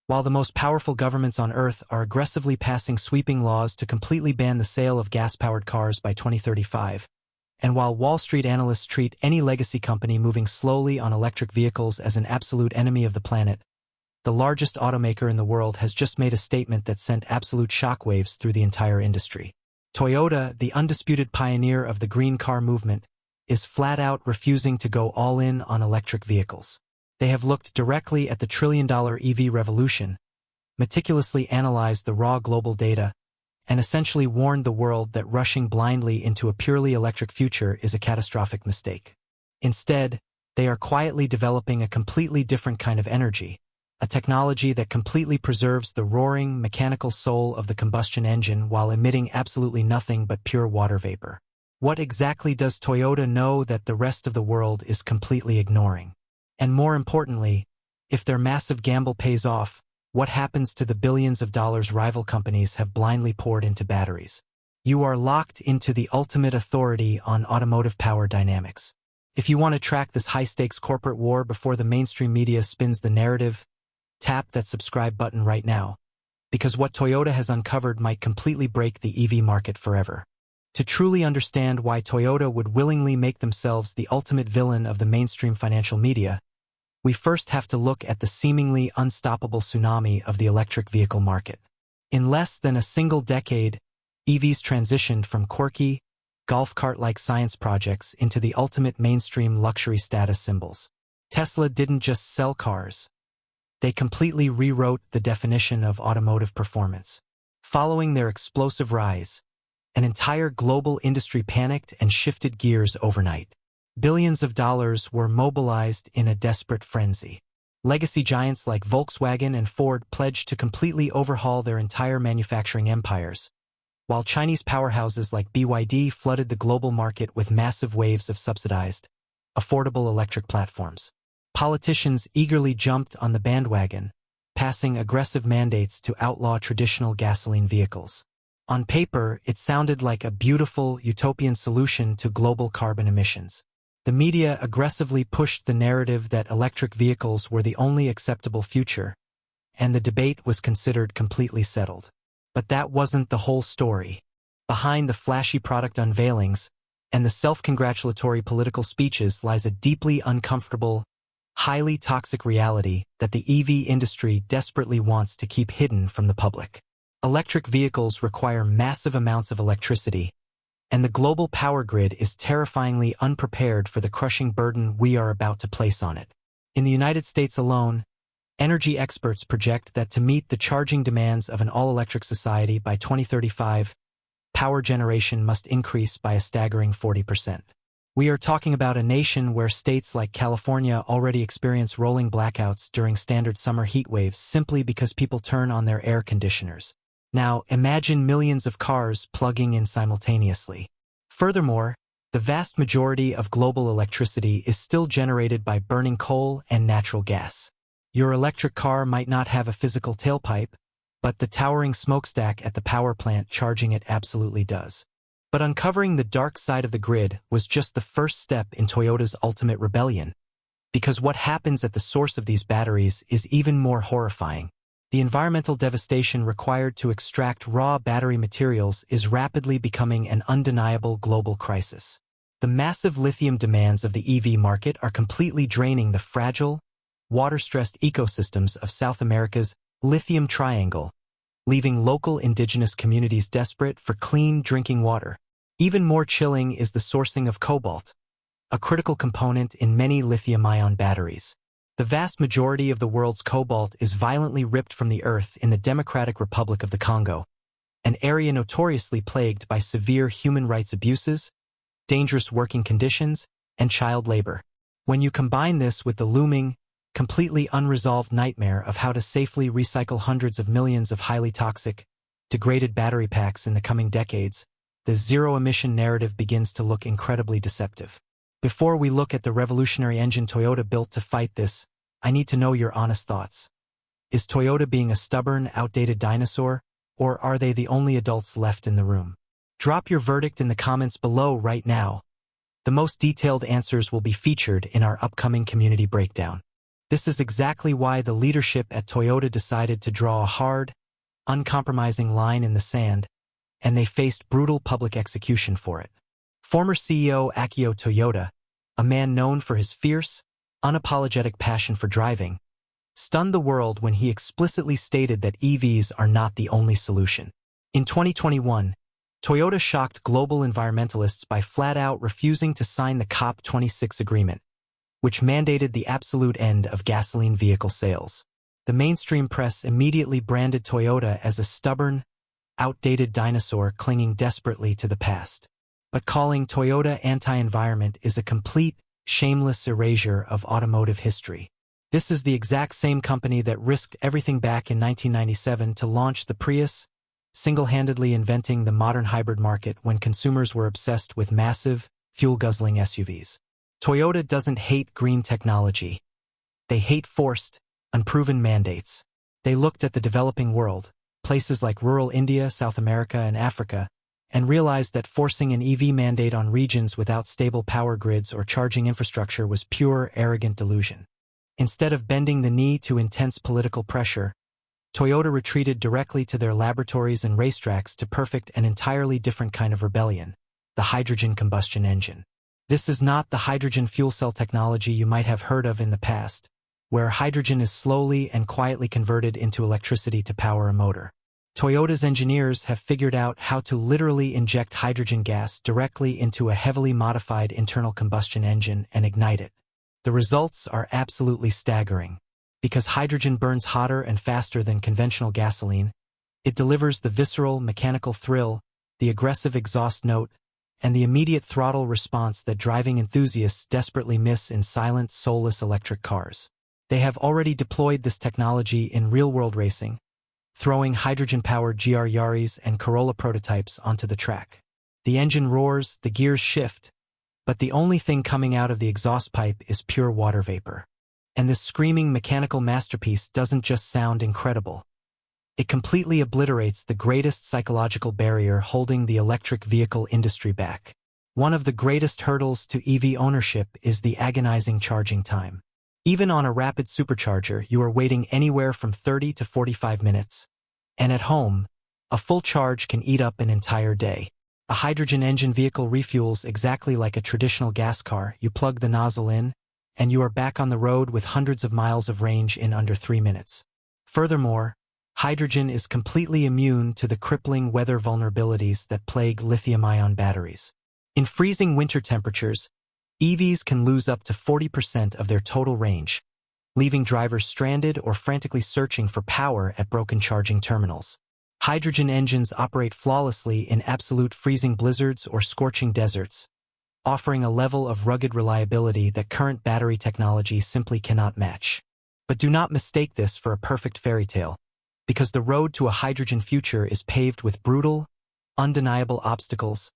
While the most powerful governments on Earth are aggressively passing sweeping laws to completely ban the sale of gas-powered cars by 2035, and while Wall Street analysts treat any legacy company moving slowly on electric vehicles as an absolute enemy of the planet, the largest automaker in the world has just made a statement that sent absolute shockwaves through the entire industry. Toyota, the undisputed pioneer of the green car movement, is flat-out refusing to go all in on electric vehicles. They have looked directly at the trillion-dollar EV revolution, meticulously analyzed the raw global data, and essentially warned the world that rushing blindly into a purely electric future is a catastrophic mistake. Instead, they are quietly developing a completely different kind of energy, a technology that completely preserves the roaring, mechanical soul of the combustion engine while emitting absolutely nothing but pure water vapor. What exactly does Toyota know that the rest of the world is completely ignoring? And more importantly, if their massive gamble pays off, what happens to the billions of dollars rival companies have blindly poured into batteries? You are locked into the ultimate authority on automotive power dynamics. If you want to track this high-stakes corporate war before the mainstream media spins the narrative, tap that subscribe button right now, because what Toyota has uncovered might completely break the EV market forever. To truly understand why Toyota would willingly make themselves the ultimate villain of the mainstream financial media, we first have to look at the seemingly unstoppable tsunami of the electric vehicle market. In less than a single decade, EVs transitioned from quirky, golf cart-like science projects into the ultimate mainstream luxury status symbols. Tesla didn't just sell cars. They completely rewrote the definition of automotive performance. Following their explosive rise, an entire global industry panicked and shifted gears overnight. Billions of dollars were mobilized in a desperate frenzy. Legacy giants like Volkswagen and Ford pledged to completely overhaul their entire manufacturing empires, while Chinese powerhouses like BYD flooded the global market with massive waves of subsidized, affordable electric platforms. Politicians eagerly jumped on the bandwagon, passing aggressive mandates to outlaw traditional gasoline vehicles. On paper, it sounded like a beautiful, utopian solution to global carbon emissions. The media aggressively pushed the narrative that electric vehicles were the only acceptable future, and the debate was considered completely settled. But that wasn't the whole story. Behind the flashy product unveilings and the self-congratulatory political speeches lies a deeply uncomfortable, highly toxic reality that the EV industry desperately wants to keep hidden from the public. Electric vehicles require massive amounts of electricity, and the global power grid is terrifyingly unprepared for the crushing burden we are about to place on it. In the United States alone, energy experts project that to meet the charging demands of an all-electric society by 2035, power generation must increase by a staggering 40%. We are talking about a nation where states like California already experience rolling blackouts during standard summer heat waves simply because people turn on their air conditioners. Now, imagine millions of cars plugging in simultaneously. Furthermore, the vast majority of global electricity is still generated by burning coal and natural gas. Your electric car might not have a physical tailpipe, but the towering smokestack at the power plant charging it absolutely does. But uncovering the dark side of the grid was just the first step in Toyota's ultimate rebellion, because what happens at the source of these batteries is even more horrifying. The environmental devastation required to extract raw battery materials is rapidly becoming an undeniable global crisis. The massive lithium demands of the EV market are completely draining the fragile, water-stressed ecosystems of South America's lithium triangle, leaving local indigenous communities desperate for clean drinking water. Even more chilling is the sourcing of cobalt, a critical component in many lithium-ion batteries. The vast majority of the world's cobalt is violently ripped from the earth in the Democratic Republic of the Congo, an area notoriously plagued by severe human rights abuses, dangerous working conditions, and child labor. When you combine this with the looming, completely unresolved nightmare of how to safely recycle hundreds of millions of highly toxic, degraded battery packs in the coming decades, the zero-emission narrative begins to look incredibly deceptive. Before we look at the revolutionary engine Toyota built to fight this, I need to know your honest thoughts. Is Toyota being a stubborn, outdated dinosaur, or are they the only adults left in the room? Drop your verdict in the comments below right now. The most detailed answers will be featured in our upcoming community breakdown. This is exactly why the leadership at Toyota decided to draw a hard, uncompromising line in the sand, and they faced brutal public execution for it. Former CEO Akio Toyoda, a man known for his fierce, unapologetic passion for driving, stunned the world when he explicitly stated that EVs are not the only solution. In 2021, Toyota shocked global environmentalists by flat-out refusing to sign the COP26 agreement, which mandated the absolute end of gasoline vehicle sales. The mainstream press immediately branded Toyota as a stubborn, outdated dinosaur clinging desperately to the past. But calling Toyota anti-environment is a complete, shameless erasure of automotive history. This is the exact same company that risked everything back in 1997 to launch the Prius, single-handedly inventing the modern hybrid market when consumers were obsessed with massive, fuel-guzzling SUVs. Toyota doesn't hate green technology. They hate forced, unproven mandates. They looked at the developing world, places like rural India, South America, and Africa, and realized that forcing an EV mandate on regions without stable power grids or charging infrastructure was pure, arrogant delusion. Instead of bending the knee to intense political pressure, Toyota retreated directly to their laboratories and racetracks to perfect an entirely different kind of rebellion, the hydrogen combustion engine. This is not the hydrogen fuel cell technology you might have heard of in the past, where hydrogen is slowly and quietly converted into electricity to power a motor. Toyota's engineers have figured out how to literally inject hydrogen gas directly into a heavily modified internal combustion engine and ignite it. The results are absolutely staggering. Because hydrogen burns hotter and faster than conventional gasoline, it delivers the visceral, mechanical thrill, the aggressive exhaust note, and the immediate throttle response that driving enthusiasts desperately miss in silent, soulless electric cars. They have already deployed this technology in real-world racing, throwing hydrogen-powered GR Yaris and Corolla prototypes onto the track. The engine roars, the gears shift, but the only thing coming out of the exhaust pipe is pure water vapor. And this screaming mechanical masterpiece doesn't just sound incredible. It completely obliterates the greatest psychological barrier holding the electric vehicle industry back. One of the greatest hurdles to EV ownership is the agonizing charging time. Even on a rapid supercharger, you are waiting anywhere from 30 to 45 minutes. And at home, a full charge can eat up an entire day. A hydrogen engine vehicle refuels exactly like a traditional gas car. You plug the nozzle in, and you are back on the road with hundreds of miles of range in under 3 minutes. Furthermore, hydrogen is completely immune to the crippling weather vulnerabilities that plague lithium-ion batteries. In freezing winter temperatures, EVs can lose up to 40% of their total range, leaving drivers stranded or frantically searching for power at broken charging terminals. Hydrogen engines operate flawlessly in absolute freezing blizzards or scorching deserts, offering a level of rugged reliability that current battery technology simply cannot match. But do not mistake this for a perfect fairy tale, because the road to a hydrogen future is paved with brutal, undeniable obstacles,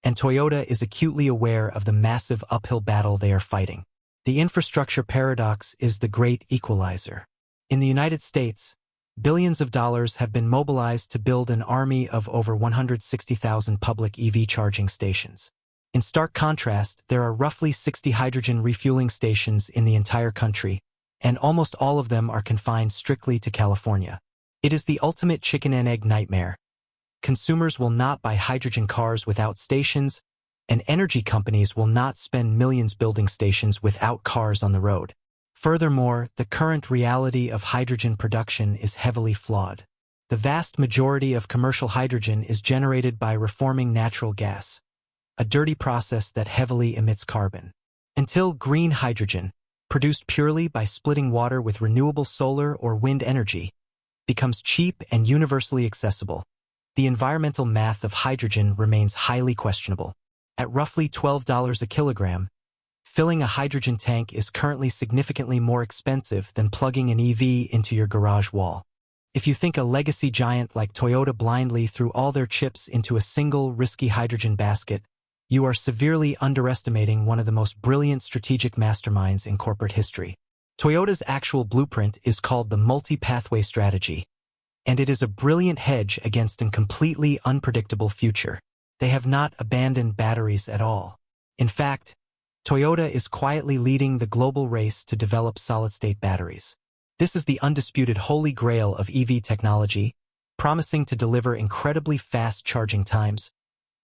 and Toyota is acutely aware of the massive uphill battle they are fighting. The infrastructure paradox is the great equalizer. In the United States, billions of dollars have been mobilized to build an army of over 160,000 public EV charging stations. In stark contrast, there are roughly 60 hydrogen refueling stations in the entire country, and almost all of them are confined strictly to California. It is the ultimate chicken and egg nightmare. Consumers will not buy hydrogen cars without stations, and energy companies will not spend millions building stations without cars on the road. Furthermore, the current reality of hydrogen production is heavily flawed. The vast majority of commercial hydrogen is generated by reforming natural gas, a dirty process that heavily emits carbon. Until green hydrogen, produced purely by splitting water with renewable solar or wind energy, becomes cheap and universally accessible, the environmental math of hydrogen remains highly questionable. At roughly $12 a kilogram, filling a hydrogen tank is currently significantly more expensive than plugging an EV into your garage wall. If you think a legacy giant like Toyota blindly threw all their chips into a single risky hydrogen basket, you are severely underestimating one of the most brilliant strategic masterminds in corporate history. Toyota's actual blueprint is called the multi-pathway strategy, and it is a brilliant hedge against a completely unpredictable future. They have not abandoned batteries at all. In fact, Toyota is quietly leading the global race to develop solid-state batteries. This is the undisputed holy grail of EV technology, promising to deliver incredibly fast charging times,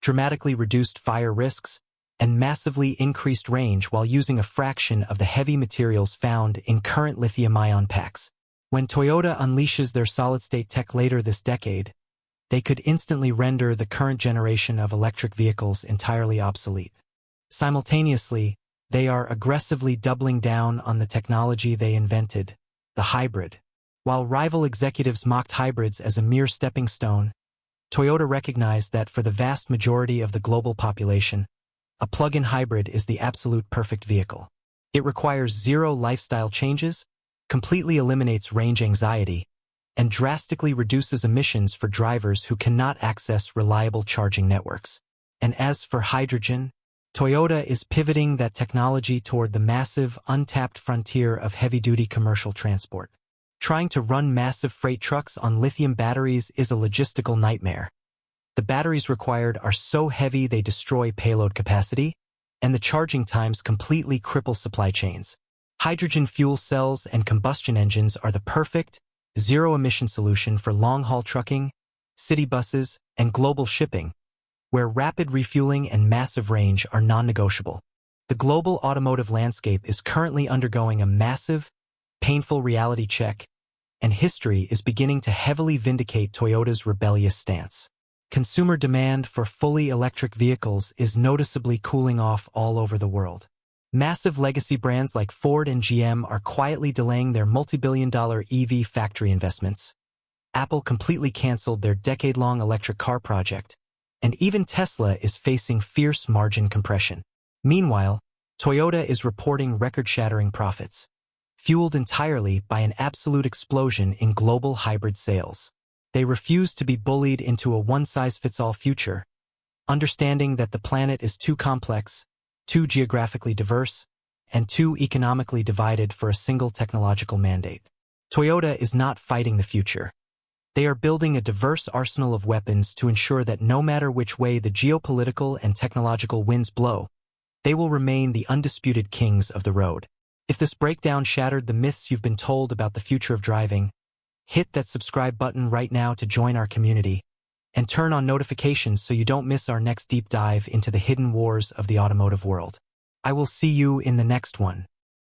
dramatically reduced fire risks, and massively increased range while using a fraction of the heavy materials found in current lithium-ion packs. When Toyota unleashes their solid-state tech later this decade, they could instantly render the current generation of electric vehicles entirely obsolete. Simultaneously, they are aggressively doubling down on the technology they invented, the hybrid. While rival executives mocked hybrids as a mere stepping stone, Toyota recognized that for the vast majority of the global population, a plug-in hybrid is the absolute perfect vehicle. It requires zero lifestyle changes, completely eliminates range anxiety, and drastically reduces emissions for drivers who cannot access reliable charging networks. And as for hydrogen, Toyota is pivoting that technology toward the massive, untapped frontier of heavy-duty commercial transport. Trying to run massive freight trucks on lithium batteries is a logistical nightmare. The batteries required are so heavy they destroy payload capacity, and the charging times completely cripple supply chains. Hydrogen fuel cells and combustion engines are the perfect, zero-emission solution for long-haul trucking, city buses, and global shipping, where rapid refueling and massive range are non-negotiable. The global automotive landscape is currently undergoing a massive, painful reality check, and history is beginning to heavily vindicate Toyota's rebellious stance. Consumer demand for fully electric vehicles is noticeably cooling off all over the world. Massive legacy brands like Ford and GM are quietly delaying their multi-billion-dollar EV factory investments. Apple completely canceled their decade-long electric car project, and even Tesla is facing fierce margin compression. Meanwhile, Toyota is reporting record-shattering profits, fueled entirely by an absolute explosion in global hybrid sales. They refuse to be bullied into a one-size-fits-all future, understanding that the planet is too complex, too geographically diverse, and too economically divided for a single technological mandate. Toyota is not fighting the future. They are building a diverse arsenal of weapons to ensure that no matter which way the geopolitical and technological winds blow, they will remain the undisputed kings of the road. If this breakdown shattered the myths you've been told about the future of driving, hit that subscribe button right now to join our community, and turn on notifications so you don't miss our next deep dive into the hidden wars of the automotive world. I will see you in the next one.